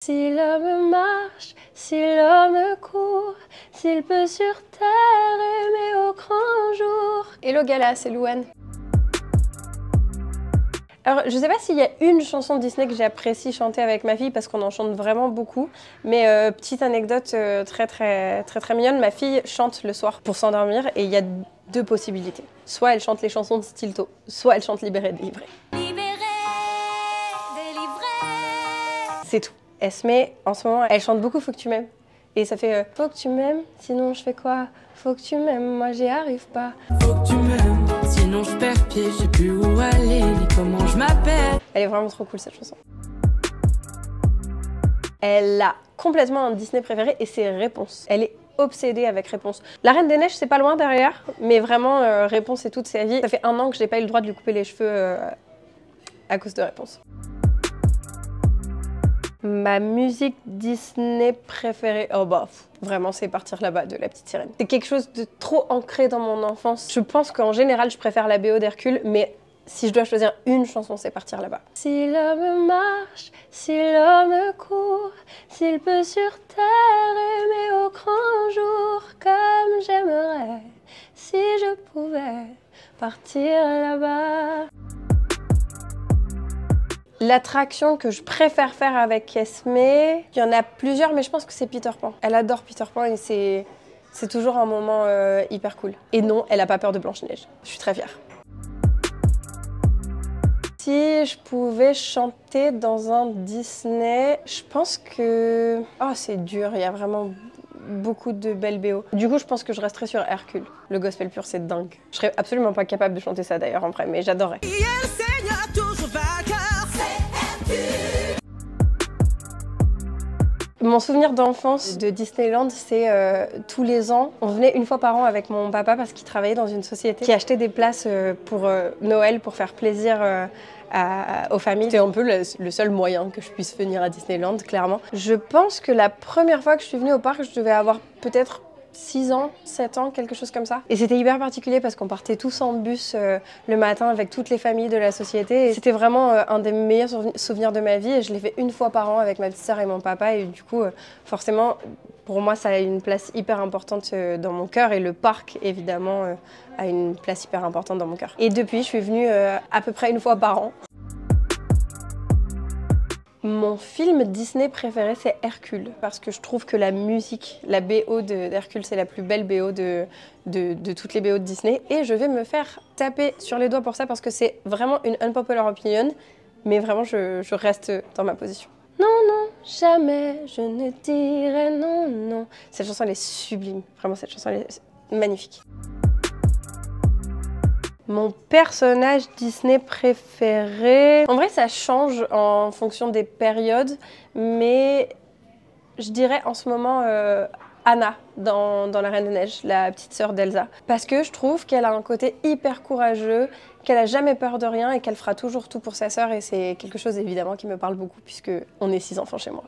Si l'homme marche, si l'homme court, s'il peut sur terre aimer au grand jour. Hello Gala, c'est Louane. Alors, je sais pas s'il y a une chanson de Disney que j'apprécie chanter avec ma fille parce qu'on en chante vraiment beaucoup. Mais petite anecdote très mignonne, ma fille chante le soir pour s'endormir et il y a deux possibilités. Soit elle chante les chansons de Stilto, soit elle chante Libérée, délivrée. Libérée, délivrée. C'est tout. Esme, en ce moment, elle chante beaucoup Faut que tu m'aimes. Et ça fait Faut que tu m'aimes, sinon je fais quoi? Faut que tu m'aimes, moi j'y arrive pas. Faut que tu m'aimes, sinon je perds pied, je sais plus où aller, ni comment je m'appelle. Elle est vraiment trop cool cette chanson. Elle a complètement un Disney préféré et c'est Réponse. Elle est obsédée avec Réponse. La Reine des Neiges, c'est pas loin derrière, mais vraiment Réponse c'est toute sa vie. Ça fait 1 an que j'ai pas eu le droit de lui couper les cheveux à cause de Réponse. Ma musique Disney préférée, oh bah vraiment c'est Partir là-bas de La Petite Sirène. C'est quelque chose de trop ancré dans mon enfance. Je pense qu'en général je préfère la BO d'Hercule, mais si je dois choisir une chanson, c'est Partir là-bas. Si l'homme marche, si l'homme court, s'il peut sur terre aimer au grand jour, comme j'aimerais si je pouvais partir là-bas. L'attraction que je préfère faire avec Esme, il y en a plusieurs, mais je pense que c'est Peter Pan. Elle adore Peter Pan et c'est toujours un moment hyper cool. Et non, elle a pas peur de Blanche-Neige. Je suis très fière. Si je pouvais chanter dans un Disney, je pense que... Oh, c'est dur, il y a vraiment beaucoup de belles BO. Du coup, je pense que je resterai sur Hercule. Le gospel pur, c'est dingue. Je serais absolument pas capable de chanter ça d'ailleurs en vrai, mais j'adorerais. Mon souvenir d'enfance de Disneyland, c'est tous les ans, on venait une fois par an avec mon papa parce qu'il travaillait dans une société qui achetait des places pour Noël pour faire plaisir aux familles. C'était un peu le seul moyen que je puisse venir à Disneyland, clairement. Je pense que la première fois que je suis venue au parc, je devais avoir peut-être 6 ans, 7 ans, quelque chose comme ça. Et c'était hyper particulier parce qu'on partait tous en bus le matin avec toutes les familles de la société. Et c'était vraiment un des meilleurs souvenirs de ma vie et je l'ai fait une fois par an avec ma petite sœur et mon papa. Et du coup, forcément, pour moi, ça a une place hyper importante dans mon cœur et le parc, évidemment, a une place hyper importante dans mon cœur. Et depuis, je suis venue à peu près une fois par an. Mon film Disney préféré, c'est Hercule, parce que je trouve que la musique, la BO d'Hercule, c'est la plus belle BO de toutes les BO de Disney. Et je vais me faire taper sur les doigts pour ça, parce que c'est vraiment une unpopular opinion, mais vraiment, je reste dans ma position. Non, non, jamais je ne dirai non, non. Cette chanson, elle est sublime. Vraiment, cette chanson, elle est magnifique. Mon personnage Disney préféré... En vrai, ça change en fonction des périodes, mais je dirais en ce moment Anna dans La Reine des Neiges, la petite sœur d'Elsa. Parce que je trouve qu'elle a un côté hyper courageux, qu'elle a jamais peur de rien et qu'elle fera toujours tout pour sa sœur. Et c'est quelque chose évidemment qui me parle beaucoup puisque on est 6 enfants chez moi.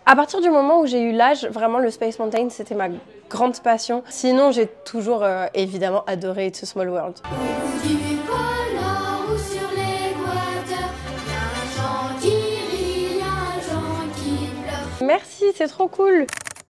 À partir du moment où j'ai eu l'âge, vraiment le Space Mountain, c'était ma grande passion. Sinon, j'ai toujours évidemment adoré It's a Small World. Au bout du pôle ou sur l'équateur, y'a un gens qui rient, y'a un gens qui pleure. Merci, c'est trop cool.